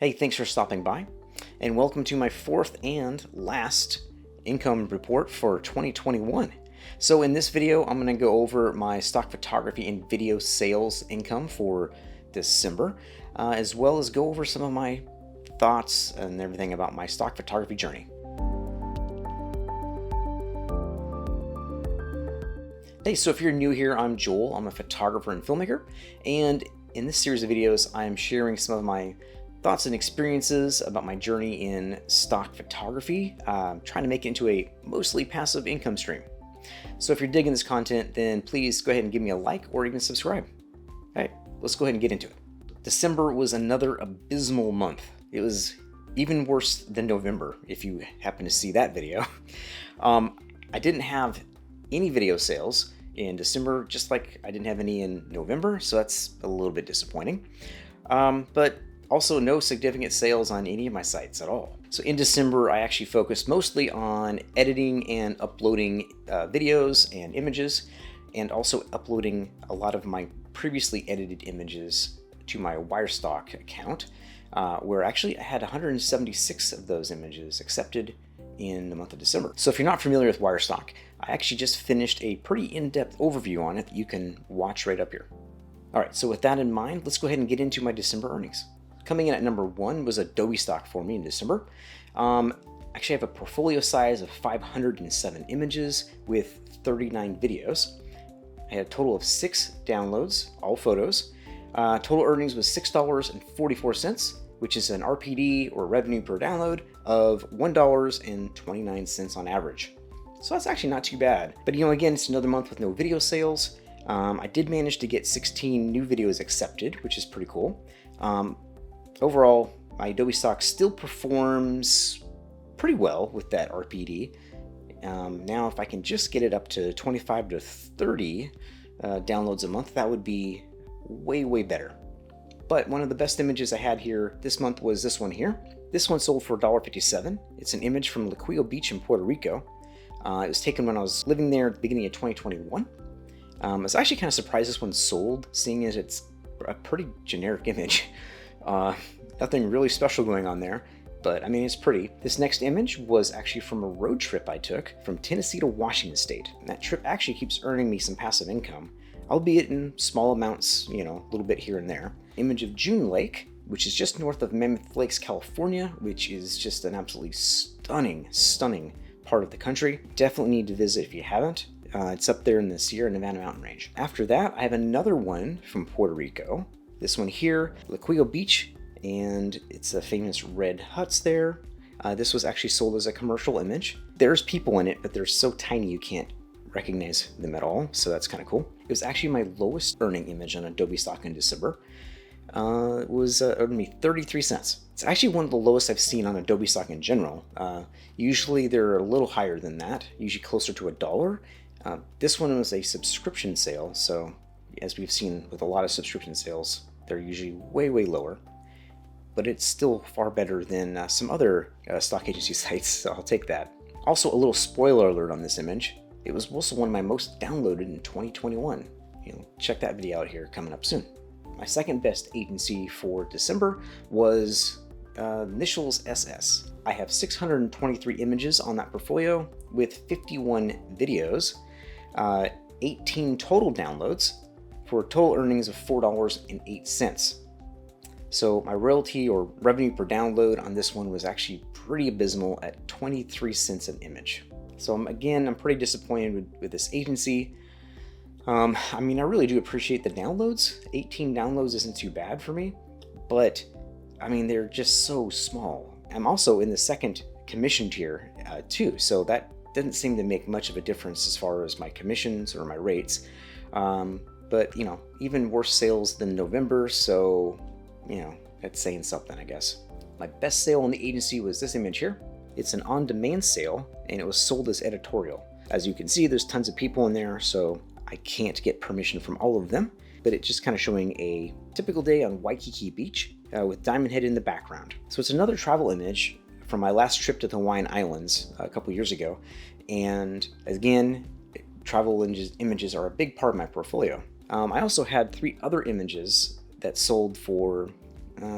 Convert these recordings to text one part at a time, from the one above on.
Hey, thanks for stopping by, and welcome to my fourth and last income report for 2021. So in this video, I'm going to go over my stock photography and video sales income for December, as well as go over some of my thoughts and everything about my stock photography journey. Hey, so if you're new here, I'm Joel. I'm a photographer and filmmaker, and in this series of videos, I'm sharing some of my thoughts and experiences about my journey in stock photography, trying to make it into a mostly passive income stream. So if you're digging this content, then please go ahead and give me a like or even subscribe. All right, let's go ahead and get into it. December was another abysmal month. It was even worse than November, if you happen to see that video. I didn't have any video sales in December, just like I didn't have any in November, so that's a little bit disappointing. But also no significant sales on any of my sites at all. So in December, I actually focused mostly on editing and uploading videos and images, and also uploading a lot of my previously edited images to my Wirestock account, where actually I had 176 of those images accepted in the month of December. So if you're not familiar with Wirestock, I actually just finished a pretty in-depth overview on it that you can watch right up here. All right, so with that in mind, let's go ahead and get into my December earnings. Coming in at number one was Adobe Stock for me in December. Actually, I have a portfolio size of 507 images with 39 videos. I had a total of 6 downloads, all photos. Total earnings was $6.44, which is an RPD, or revenue per download, of $1.29 on average. So that's actually not too bad. But again, it's another month with no video sales. I did manage to get 16 new videos accepted, which is pretty cool. Overall, my Adobe Stock still performs pretty well with that RPD. Now, if I can just get it up to 25 to 30 downloads a month, that would be way, way better. But one of the best images I had here this month was this one here. This one sold for $1.57. It's an image from 𝒥𝒪𝐸𝐿 Beach in Puerto Rico. It was taken when I was living there at the beginning of 2021. I was actually kind of surprised this one sold, seeing as it's a pretty generic image. Nothing really special going on there, but I mean, it's pretty. This next image was actually from a road trip I took from Tennessee to Washington State. And that trip actually keeps earning me some passive income, albeit in small amounts, a little bit here and there. Image of June Lake, which is just north of Mammoth Lakes, California, which is just an absolutely stunning part of the country. Definitely need to visit if you haven't. It's up there in the Sierra Nevada mountain range. After that, I have another one from Puerto Rico. This one here, 𝒥𝒪𝐸𝐿 Beach, and it's the famous red huts there. This was actually sold as a commercial image. There's people in it, but they're so tiny you can't recognize them at all, so that's kind of cool. It was actually my lowest earning image on Adobe Stock in December. It was earning me 33 cents. It's actually one of the lowest I've seen on Adobe Stock in general. Usually they're a little higher than that, usually closer to $1. This one was a subscription sale, so as we've seen with a lot of subscription sales, they're usually way, way lower. But it's still far better than some other stock agency sites, so I'll take that. Also, a little spoiler alert on this image. It was also one of my most downloaded in 2021. Check that video out here, coming up soon. My second best agency for December was Initials SS. I have 623 images on that portfolio with 51 videos, 18 total downloads, for total earnings of $4.08. So my royalty or revenue per download on this one was actually pretty abysmal at 23 cents an image. So I'm pretty disappointed with this agency. I mean, I really do appreciate the downloads. 18 downloads isn't too bad for me, but I mean, they're just so small. I'm also in the second commission tier too, so that doesn't seem to make much of a difference as far as my commissions or my rates. But even worse sales than November, so that's saying something, I guess. My best sale in the agency was this image here. It's an on-demand sale, and it was sold as editorial. As you can see, there's tons of people in there, so I can't get permission from all of them, but it's just kind of showing a typical day on Waikiki Beach with Diamond Head in the background. So it's another travel image from my last trip to the Hawaiian Islands a couple years ago, and again, travel images are a big part of my portfolio. I also had 3 other images that sold for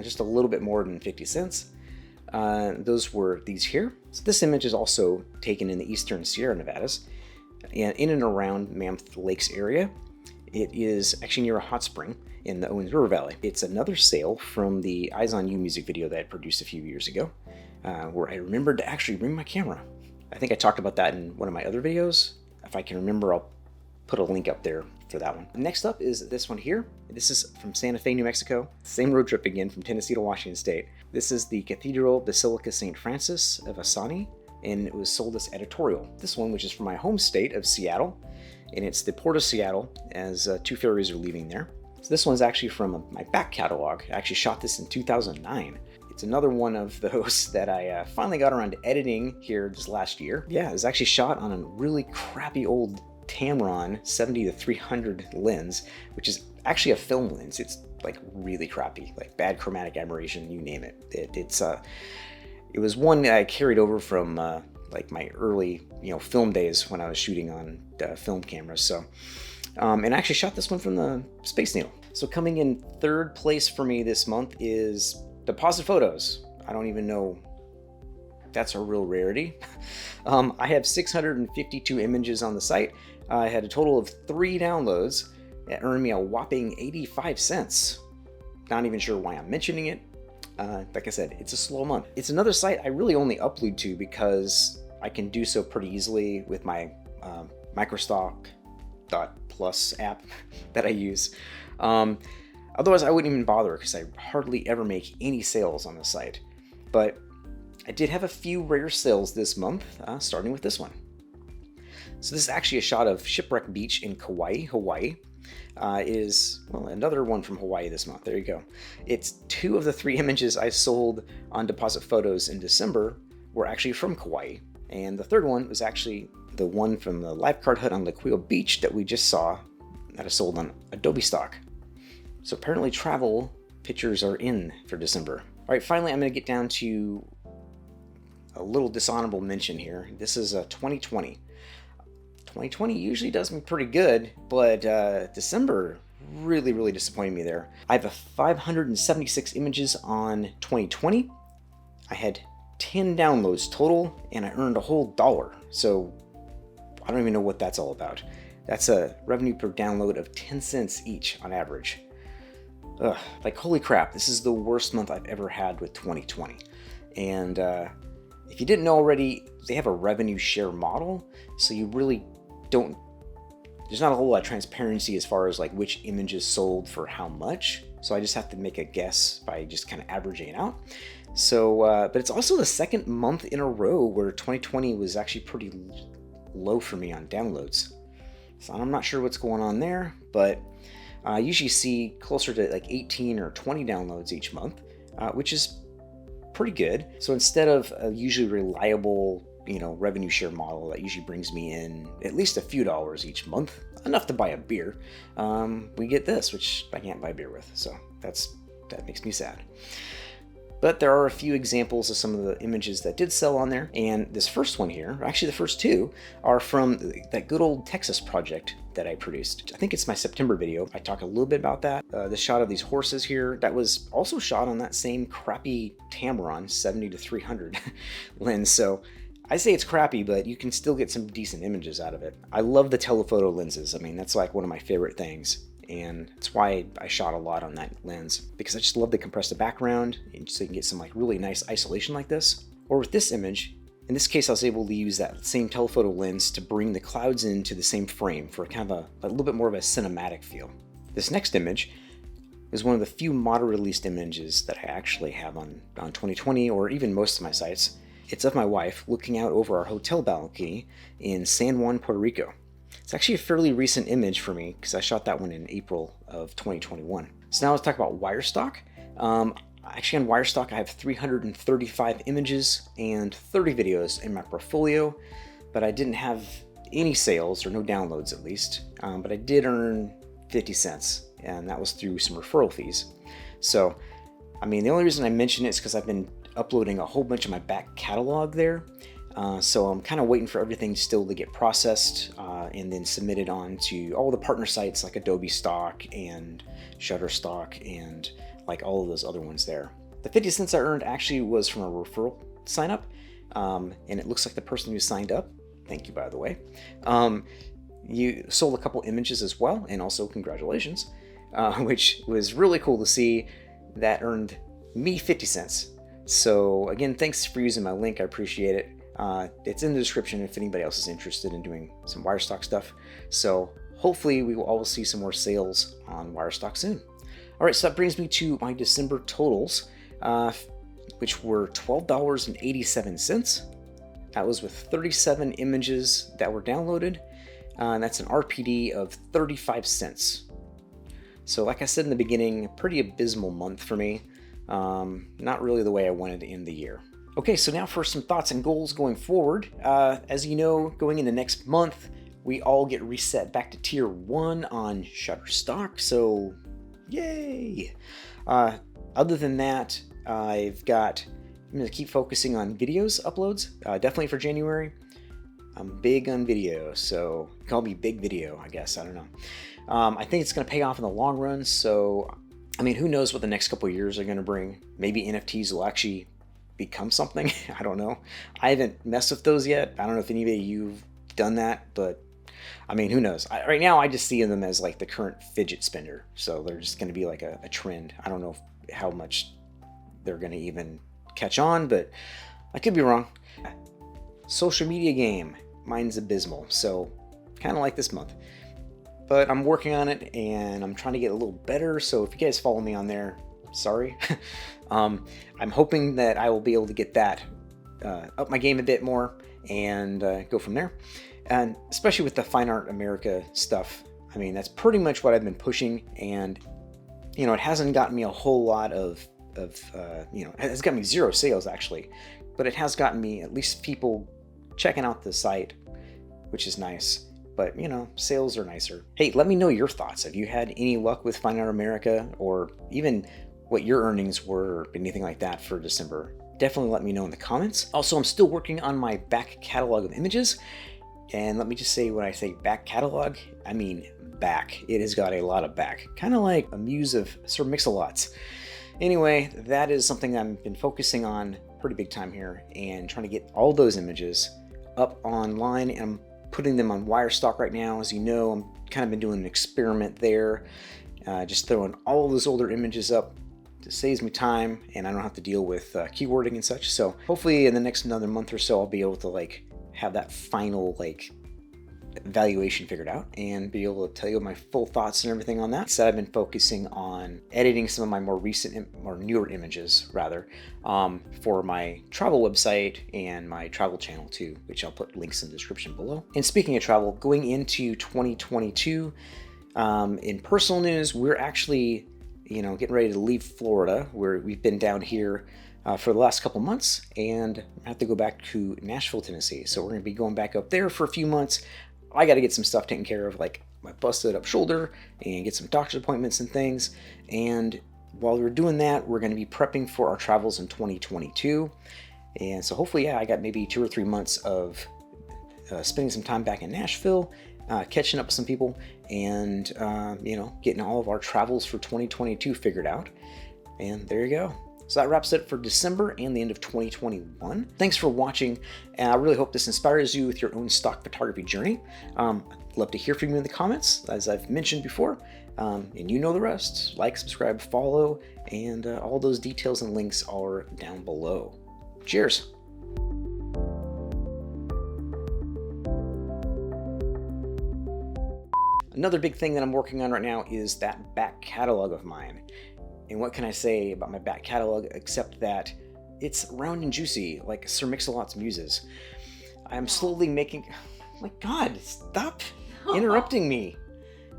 just a little bit more than 50 cents. Those were these here. So this image is also taken in the eastern Sierra Nevadas and in and around Mammoth Lakes area. It is actually near a hot spring in the Owens River Valley. It's another sale from the Eyes on You music video that I produced a few years ago, where I remembered to actually bring my camera. I think I talked about that in one of my other videos. If I can remember, I'll put a link up there for that one. Next up is this one here. This is from Santa Fe, New Mexico. Same road trip again from Tennessee to Washington State. This is the Cathedral Basilica St. Francis of Asani, and it was sold as editorial. This one, which is from my home state of Seattle, and it's the Port of Seattle, as 2 ferries are leaving there. So this one's actually from my back catalog. I actually shot this in 2009. It's another one of those that I finally got around to editing here just last year. Yeah, it was actually shot on a really crappy old Tamron 70-300 lens, which is actually a film lens. It's like really crappy, like bad chromatic aberration, you name it. It was one that I carried over from like my early film days when I was shooting on film cameras. So and I actually shot this one from the Space Needle. So coming in third place for me this month is DepositPhotos. I don't even know, that's a real rarity. I have 652 images on the site. I had a total of 3 downloads that earned me a whopping 85 cents. Not even sure why I'm mentioning it. Like I said, it's a slow month. It's another site I really only upload to because I can do so pretty easily with my microstock.plus app that I use. Otherwise, I wouldn't even bother because I hardly ever make any sales on the site. But I did have a few rare sales this month, starting with this one. So this is actually a shot of Shipwreck Beach in Kauai, Hawaii. Is, well, another one from Hawaii this month. There you go. It's 2 of the 3 images I sold on DepositPhotos in December were actually from Kauai. And the third one was actually the one from the lifeguard hut on Laquio Beach that we just saw that I sold on Adobe Stock. So apparently travel pictures are in for December. All right, finally, I'm going to get down to a little dishonorable mention here. This is 2020. 2020 usually does me pretty good, but December really disappointed me there. I have 576 images on 2020. I had 10 downloads total, and I earned a whole $1. So I don't even know what that's all about. That's a revenue per download of 10 cents each on average. Ugh, like holy crap, this is the worst month I've ever had with 2020. And if you didn't know already, they have a revenue share model, so you really don't, there's not a whole lot of transparency as far as like which images sold for how much. So I just have to make a guess by just kind of averaging it out. So, but it's also the second month in a row where 2020 was actually pretty low for me on downloads. So I'm not sure what's going on there, but I usually see closer to like 18 or 20 downloads each month, which is pretty good. So instead of a usually reliable, revenue share model that usually brings me in at least a few dollars each month, enough to buy a beer, we get this, which I can't buy beer with. So that makes me sad. But there are a few examples of some of the images that did sell on there. And this first one here, actually the first 2, are from that good old Texas project that I produced. I think it's my September video. I talk a little bit about that. The shot of these horses here, that was also shot on that same crappy Tamron 70-300 lens. So I say it's crappy, but you can still get some decent images out of it. I love the telephoto lenses. I mean, that's like one of my favorite things. And that's why I shot a lot on that lens, because I just love to compress the background and so you can get some like really nice isolation like this. Or with this image, in this case, I was able to use that same telephoto lens to bring the clouds into the same frame for kind of a little bit more of a cinematic feel. This next image is one of the few model released images that I actually have on 2020 or even most of my sites. It's of my wife looking out over our hotel balcony in San Juan, Puerto Rico. It's actually a fairly recent image for me because I shot that one in April of 2021. So now let's talk about Wirestock. Actually on Wirestock I have 335 images and 30 videos in my portfolio, but I didn't have any sales or no downloads at least, but I did earn 50 cents and that was through some referral fees. So, I mean, the only reason I mention it is because I've been uploading a whole bunch of my back catalog there. So I'm kind of waiting for everything still to get processed and then submitted on to all the partner sites like Adobe Stock and Shutterstock and like all of those other ones there. The 50 cents I earned actually was from a referral sign up, and it looks like the person who signed up, thank you by the way, you sold a couple images as well, and also congratulations, which was really cool to see. That earned me 50 cents. So again, thanks for using my link, I appreciate it. It's in the description if anybody else is interested in doing some Wirestock stuff. So hopefully we will all see some more sales on Wirestock soon. All right, so that brings me to my December totals, which were $12.87. That was with 37 images that were downloaded, and that's an RPD of 35 cents. So like I said in the beginning, a pretty abysmal month for me. Not really the way I wanted to end the year. Okay, so now for some thoughts and goals going forward. As you know, going into next month, we all get reset back to tier 1 on Shutterstock, so yay! Other than that, I'm going to keep focusing on videos uploads, definitely for January. I'm big on video, so call me Big Video, I guess, I don't know. I think it's going to pay off in the long run, so I mean, who knows what the next couple of years are going to bring. Maybe NFTs will actually become something. I don't know. I haven't messed with those yet. I don't know if any of you've done that, but I mean, who knows? Right now, I just see them as like the current fidget spinner. So they're just going to be like a trend. I don't know how much they're going to even catch on, but I could be wrong. Social media game. Mine's abysmal. So kind of like this month. But I'm working on it and I'm trying to get a little better. So if you guys follow me on there, sorry. I'm hoping that I will be able to get that up my game a bit more and go from there. And especially with the Fine Art America stuff, I mean, that's pretty much what I've been pushing. And, you know, it hasn't gotten me a whole lot of you know, it's got me 0 sales actually, but it has gotten me at least people checking out the site, which is nice. But, you know, sales are nicer. Hey, let me know your thoughts. Have you had any luck with Fine Art America, or even what your earnings were, or anything like that for December? Definitely let me know in the comments. Also, I'm still working on my back catalog of images. And let me just say, when I say back catalog, I mean back. It has got a lot of back. Kind of like a muse of Sir Mix-a-Lots. Anyway, that is something I've been focusing on pretty big time here, and trying to get all those images up online. And I'm putting them on Wirestock right now. As you know, I'm kind of been doing an experiment there, just throwing all those older images up. It saves me time, and I don't have to deal with keywording and such. So hopefully in the next another month or so, I'll be able to like have that final like valuation figured out and be able to tell you my full thoughts and everything on that. So I've been focusing on editing some of my more recent or newer images rather, for my travel website and my travel channel too, which I'll put links in the description below. And speaking of travel, going into 2022, in personal news, we're actually, you know, getting ready to leave Florida, where we've been down here for the last couple months, and I have to go back to Nashville, Tennessee. So we're going to be going back up there for a few months. I got to get some stuff taken care of, like my busted up shoulder, and get some doctor's appointments and things. And while we're doing that, we're going to be prepping for our travels in 2022. And so hopefully, yeah, I got maybe 2 or 3 months of spending some time back in Nashville, catching up with some people, and you know, getting all of our travels for 2022 figured out. And there you go. So that wraps it for December and the end of 2021. Thanks for watching, and I really hope this inspires you with your own stock photography journey. I'd love to hear from you in the comments, as I've mentioned before, and you know the rest. Like, subscribe, follow, and all those details and links are down below. Cheers! Another big thing that I'm working on right now is that back catalog of mine. And what can I say about my back catalog except that it's round and juicy, like Sir Mix-a-Lot's muses. I'm slowly making... Oh my God, stop interrupting me.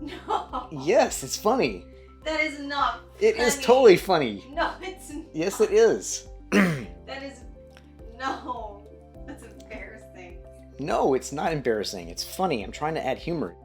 No. Yes, it's funny. That is not funny. It is totally funny. No, it's not. Yes, it is. That is... No. That's embarrassing. No, it's not embarrassing. It's funny. I'm trying to add humor.